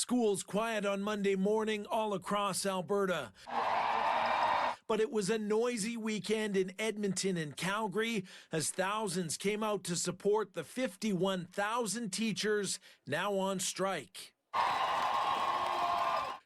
Schools quiet on Monday morning all across Alberta. But it was a noisy weekend in Edmonton and Calgary as thousands came out to support the 51,000 teachers now on strike.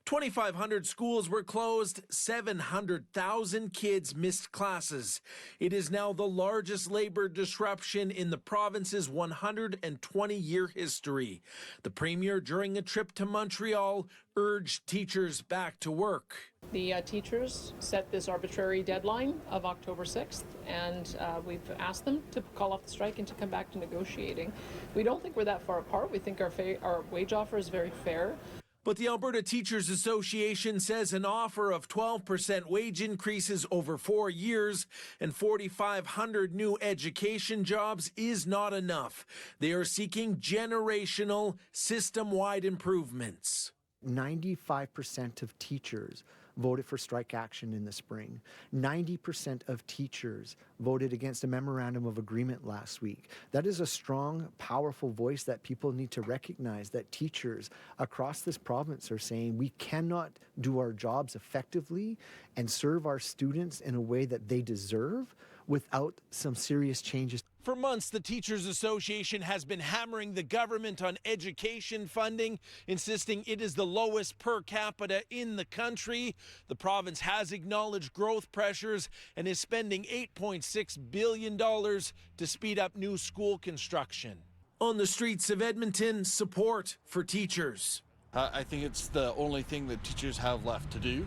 2,500 schools were closed, 700,000 kids missed classes. It is now the largest labor disruption in the province's 120-year history. The Premier, during a trip to Montreal, urged teachers back to work. The teachers set this arbitrary deadline of October 6th, and we've asked them to call off the strike and to come back to negotiating. We don't think we're that far apart. We think our wage offer is very fair. But the Alberta Teachers Association says an offer of 12% wage increases over 4 years and 4,500 new education jobs is not enough. They are seeking generational, system-wide improvements. 95% of teachers voted for strike action in the spring. 90% of teachers voted against a memorandum of agreement last week. That is a strong, powerful voice that people need to recognize, that teachers across this province are saying we cannot do our jobs effectively and serve our students in a way that they deserve without some serious changes. For months, the Teachers Association has been hammering the government on education funding, insisting it is the lowest per capita in the country. The province has acknowledged growth pressures and is spending $8.6 billion to speed up new school construction. On the streets of Edmonton, support for teachers. I think it's the only thing that teachers have left to do.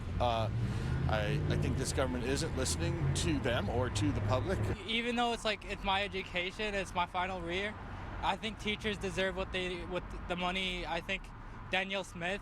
I think this government isn't listening to them or to the public. Even though it's my education, it's my final year, I think teachers deserve with the money. I think Danielle Smith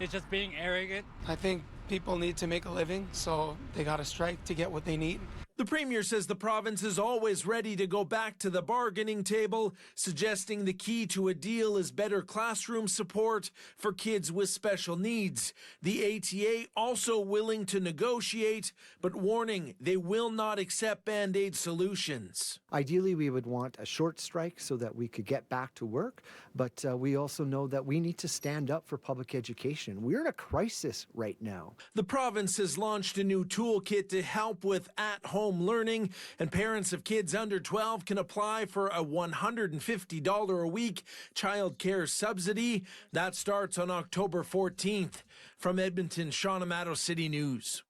is just being arrogant. I think people need to make a living, so they got to strike to get what they need. The Premier says the province is always ready to go back to the bargaining table, suggesting the key to a deal is better classroom support for kids with special needs. The ATA also willing to negotiate, but warning they will not accept Band-Aid solutions. Ideally, we would want a short strike so that we could get back to work, but we also know that we need to stand up for public education. We're in a crisis right now. The province has launched a new toolkit to help with at-home learning, and parents of kids under 12 can apply for a $150 a week child care subsidy. That starts on October 14th. From Edmonton, Sean Amato, City News.